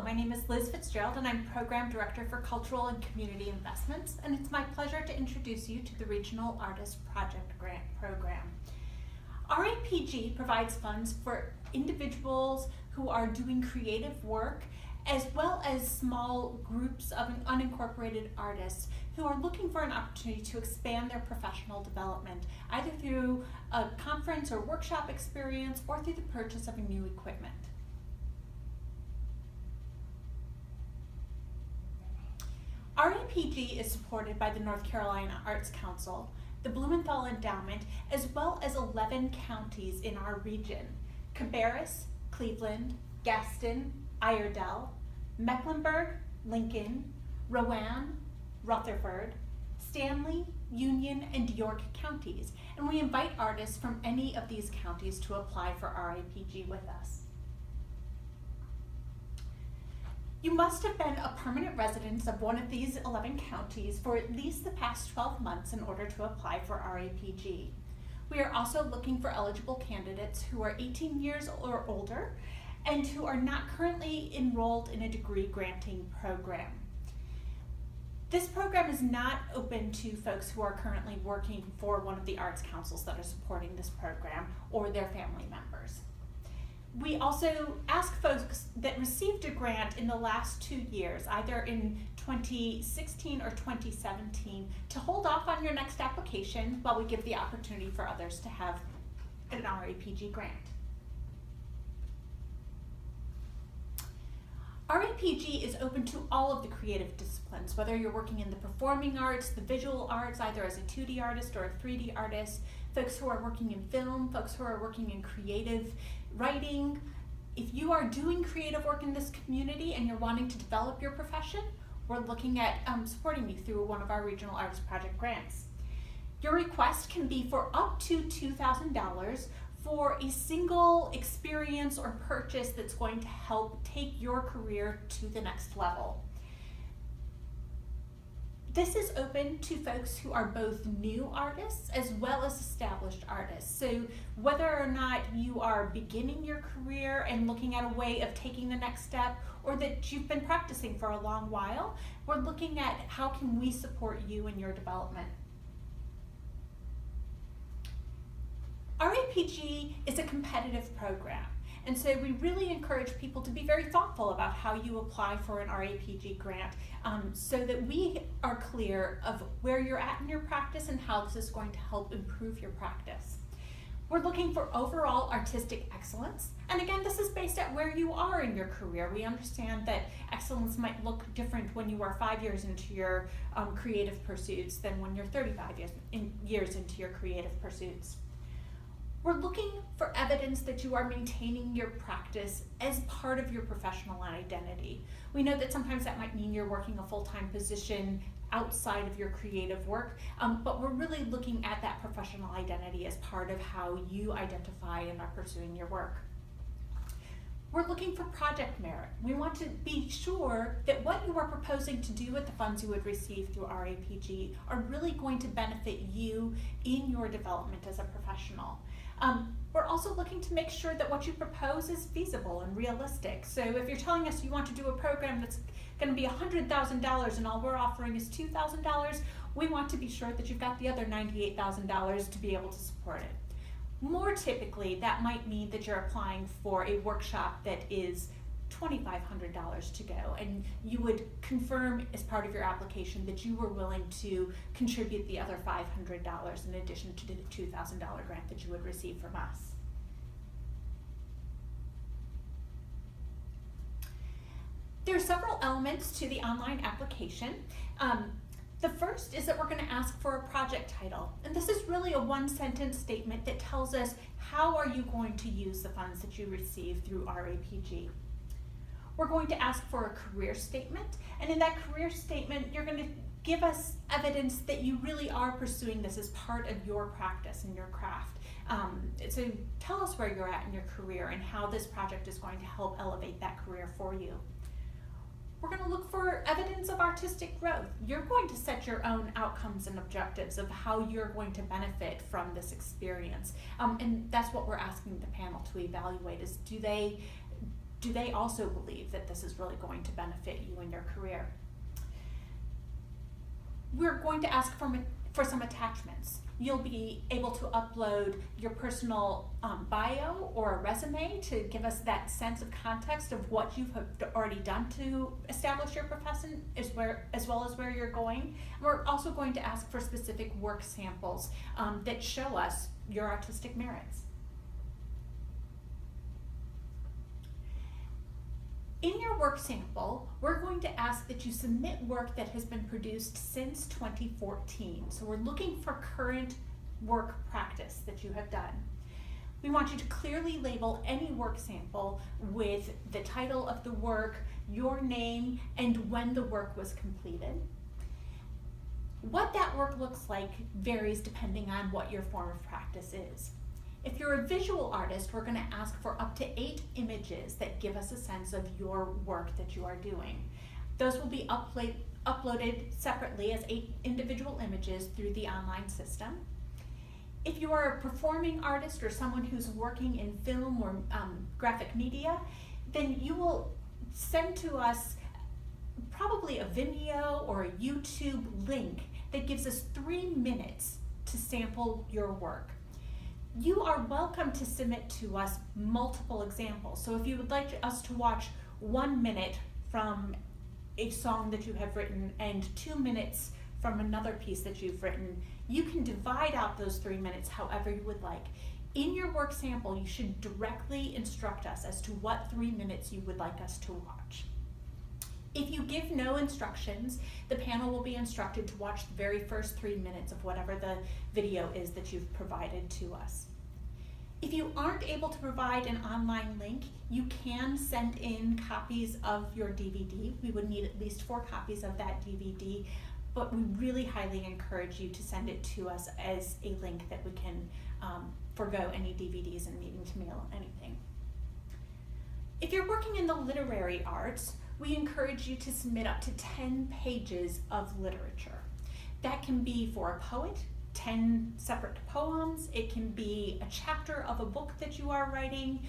my name is Liz Fitzgerald and I'm Program Director for Cultural and Community Investments, and it's my pleasure to introduce you to the Regional Artist Project Grant Program. RAPG provides funds for individuals who are doing creative work as well as small groups of unincorporated artists who are looking for an opportunity to expand their professional development, either through a conference or workshop experience or through the purchase of new equipment. RAPG is supported by the North Carolina Arts Council, the Blumenthal Endowment, as well as 11 counties in our region: Cabarrus, Cleveland, Gaston, Iredell, Mecklenburg, Lincoln, Rowan, Rutherford, Stanley, Union, and York counties. And we invite artists from any of these counties to apply for RAPG with us. You must have been a permanent resident of one of these 11 counties for at least the past 12 months in order to apply for RAPG. We are also looking for eligible candidates who are 18 years or older and who are not currently enrolled in a degree granting program. This program is not open to folks who are currently working for one of the arts councils that are supporting this program or their family members. We also ask folks that received a grant in the last 2 years, either in 2016 or 2017, to hold off on your next application while we give the opportunity for others to have an RAPG grant. RAPG is open to all of the creative disciplines, whether you're working in the performing arts, the visual arts, either as a 2D artist or a 3D artist, folks who are working in film, folks who are working in creative writing. If you are doing creative work in this community and you're wanting to develop your profession, we're looking at supporting you through one of our Regional Artist Project grants. Your request can be for up to $2,000 for a single experience or purchase that's going to help take your career to the next level. This is open to folks who are both new artists as well as established artists. So whether or not you are beginning your career and looking at a way of taking the next step, or that you've been practicing for a long while, we're looking at how can we support you in your development. RAPG is a competitive program, and so we really encourage people to be very thoughtful about how you apply for an RAPG grant so that we are clear of where you're at in your practice and how this is going to help improve your practice. We're looking for overall artistic excellence, and again, this is based at where you are in your career. We understand that excellence might look different when you are 5 years into your creative pursuits than when you're 35 years into your creative pursuits. We're looking for evidence that you are maintaining your practice as part of your professional identity. We know that sometimes that might mean you're working a full-time position outside of your creative work, but we're really looking at that professional identity as part of how you identify and are pursuing your work. We're looking for project merit. We want to be sure that what you are proposing to do with the funds you would receive through RAPG are really going to benefit you in your development as a professional. We're also looking to make sure that what you propose is feasible and realistic. So if you're telling us you want to do a program that's going to be $100,000 and all we're offering is $2,000, we want to be sure that you've got the other $98,000 to be able to support it. More typically, that might mean that you're applying for a workshop that is $2,500 to go, and you would confirm as part of your application that you were willing to contribute the other $500 in addition to the $2,000 grant that you would receive from us. There are several elements to the online application. The first is that we're going to ask for a project title, and this is really a one-sentence statement that tells us how are you going to use the funds that you receive through RAPG. We're going to ask for a career statement, and in that career statement, you're going to give us evidence that you really are pursuing this as part of your practice and your craft. So tell us where you're at in your career and how this project is going to help elevate that career for you. We're going to look for evidence of artistic growth. You're going to set your own outcomes and objectives of how you're going to benefit from this experience. And that's what we're asking the panel to evaluate is, do do they also believe that this is really going to benefit you in your career? We're going to ask for some attachments. You'll be able to upload your personal bio or a resume to give us that sense of context of what you've already done to establish your profession, as well as where you're going. We're also going to ask for specific work samples that show us your artistic merits. In your work sample, we're going to ask that you submit work that has been produced since 2014. So we're looking for current work practice that you have done. We want you to clearly label any work sample with the title of the work, your name, and when the work was completed. What that work looks like varies depending on what your form of practice is. If you're a visual artist, we're going to ask for up to 8 images that give us a sense of your work that you are doing. Those will be uploaded separately as 8 individual images through the online system. If you are a performing artist or someone who's working in film or graphic media, then you will send to us probably a Vimeo or a YouTube link that gives us 3 minutes to sample your work. You are welcome to submit to us multiple examples. So if you would like us to watch 1 minute from a song that you have written and 2 minutes from another piece that you've written, you can divide out those 3 minutes however you would like. In your work sample, you should directly instruct us as to what 3 minutes you would like us to watch. If you give no instructions, the panel will be instructed to watch the very first 3 minutes of whatever the video is that you've provided to us. If you aren't able to provide an online link, you can send in copies of your DVD. We would need at least 4 copies of that DVD, but we really highly encourage you to send it to us as a link that we can forgo any DVDs and needing to mail anything. If you're working in the literary arts, we encourage you to submit up to 10 pages of literature. That can be for a poet, 10 separate poems. It can be a chapter of a book that you are writing.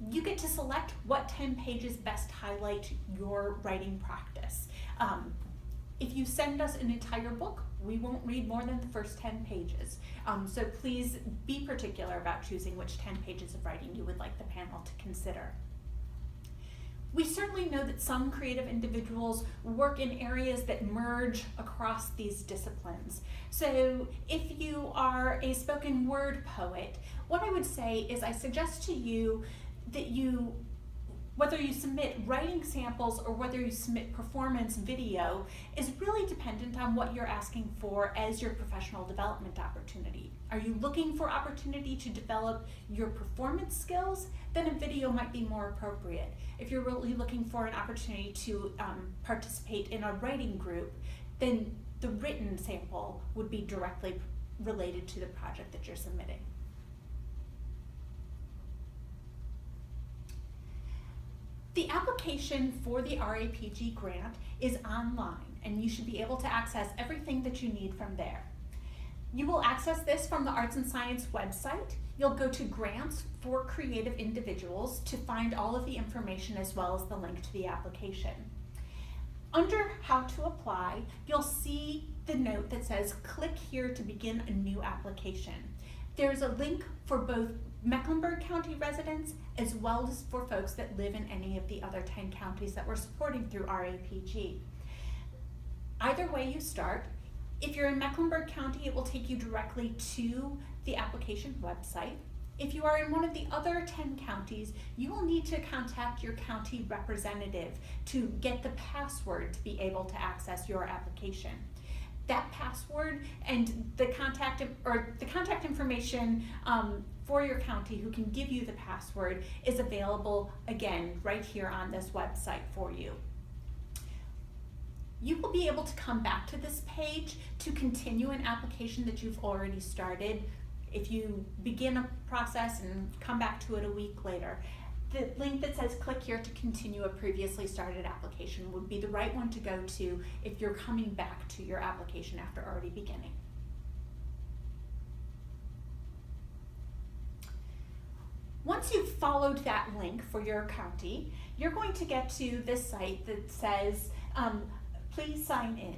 You get to select what 10 pages best highlight your writing practice. If you send us an entire book, we won't read more than the first 10 pages. So please be particular about choosing which 10 pages of writing you would like the panel to consider. We certainly know that some creative individuals work in areas that merge across these disciplines. So if you are a spoken word poet, what I would say is I suggest to you that whether you submit writing samples or whether you submit performance video is really dependent on what you're asking for as your professional development opportunity. Are you looking for opportunity to develop your performance skills? Then a video might be more appropriate. If you're really looking for an opportunity to participate in a writing group, then the written sample would be directly related to the project that you're submitting. The application for the RAPG grant is online, and you should be able to access everything that you need from there. You will access this from the Arts and Science website. You'll go to Grants for Creative Individuals to find all of the information as well as the link to the application. Under How to Apply, you'll see the note that says, click here to begin a new application. There's a link for both Mecklenburg County residents as well as for folks that live in any of the other 10 counties that we're supporting through RAPG. Either way you start, if you're in Mecklenburg County, it will take you directly to the application website. If you are in one of the other 10 counties, you will need to contact your county representative to get the password to be able to access your application. That password and the contact information for your county who can give you the password is available, again, right here on this website for you. You will be able to come back to this page to continue an application that you've already started. If you begin a process and come back to it a week later, the link that says click here to continue a previously started application would be the right one to go to if you're coming back to your application after already beginning. Once you've followed that link for your county, you're going to get to this site that says, please sign in.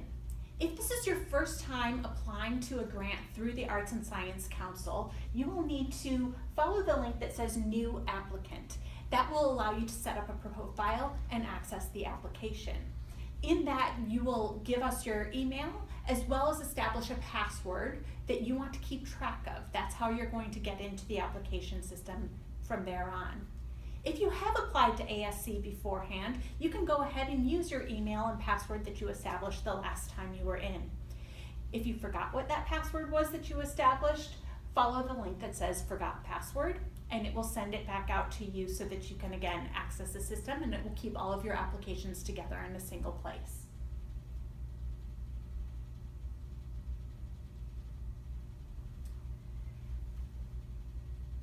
If this is your first time applying to a grant through the Arts and Science Council, you will need to follow the link that says New Applicant. That will allow you to set up a profile and access the application. In that, you will give us your email as well as establish a password that you want to keep track of. That's how you're going to get into the application system from there on. If you have applied to ASC beforehand, you can go ahead and use your email and password that you established the last time you were in. If you forgot what that password was that you established, follow the link that says Forgot Password, and it will send it back out to you so that you can again access the system, and it will keep all of your applications together in a single place.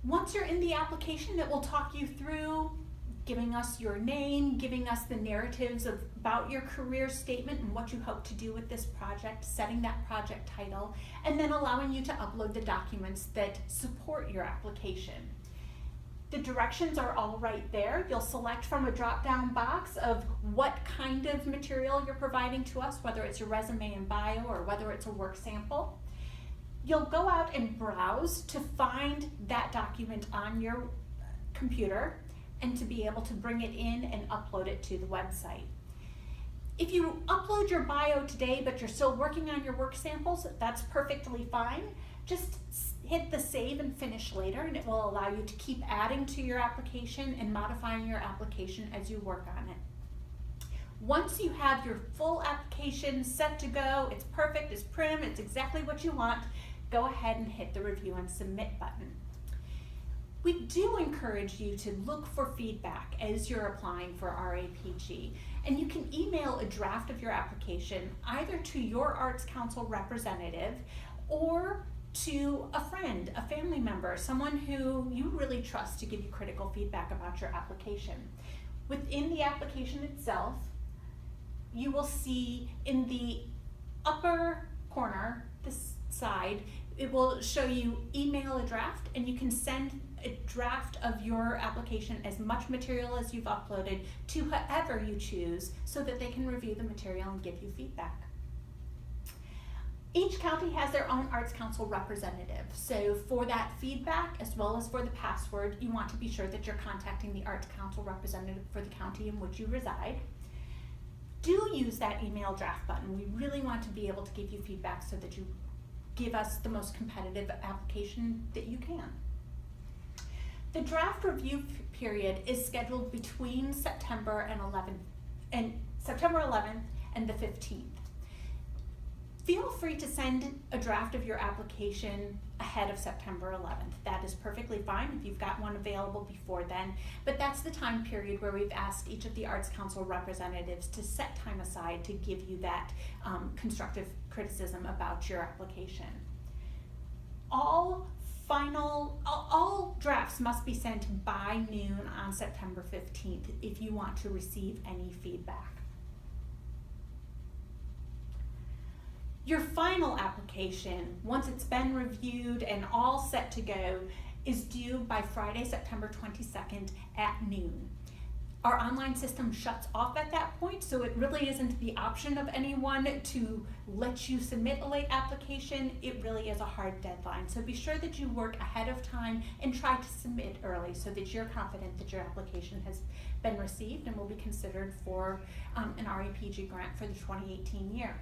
Once you're in the application, it will talk you through giving us your name, giving us the narratives about your career statement and what you hope to do with this project, setting that project title, and then allowing you to upload the documents that support your application. The directions are all right there. You'll select from a drop-down box of what kind of material you're providing to us, whether it's your resume and bio or whether it's a work sample. You'll go out and browse to find that document on your computer and to be able to bring it in and upload it to the website. If you upload your bio today but you're still working on your work samples, that's perfectly fine. Just hit the save and finish later, and it will allow you to keep adding to your application and modifying your application as you work on it. Once you have your full application set to go, it's perfect, it's prim, it's exactly what you want, go ahead and hit the review and submit button. We do encourage you to look for feedback as you're applying for RAPG, and you can email a draft of your application either to your Arts Council representative or to a friend, a family member, someone who you really trust to give you critical feedback about your application. Within the application itself, you will see in the upper corner, this side, it will show you email a draft, and you can send a draft of your application, as much material as you've uploaded, to whoever you choose so that they can review the material and give you feedback. Each county has their own Arts Council representative, so for that feedback as well as for the password, you want to be sure that you're contacting the Arts Council representative for the county in which you reside. Do use that email draft button. We really want to be able to give you feedback so that you give us the most competitive application that you can. The draft review period is scheduled between September 11th and the 15th. Feel free to send a draft of your application ahead of September 11th. That is perfectly fine if you've got one available before then, but that's the time period where we've asked each of the Arts Council representatives to set time aside to give you that constructive criticism about your application. All drafts must be sent by noon on September 15th if you want to receive any feedback. Your final application, once it's been reviewed and all set to go, is due by Friday, September 22nd at noon. Our online system shuts off at that point, so it really isn't the option of anyone to let you submit a late application. It really is a hard deadline. So be sure that you work ahead of time and try to submit early so that you're confident that your application has been received and will be considered for an RAPG grant for the 2018 year.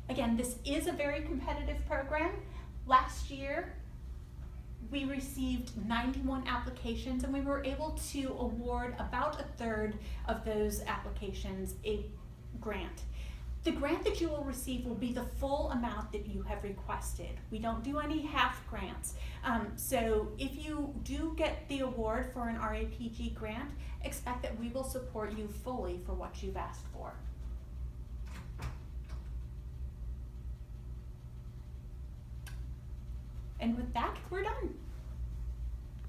Again, this is a very competitive program. Last year, we received 91 applications, and we were able to award about a third of those applications a grant. The grant that you will receive will be the full amount that you have requested. We don't do any half grants. So if you do get the award for an RAPG grant, expect that we will support you fully for what you've asked for. And with that, we're done.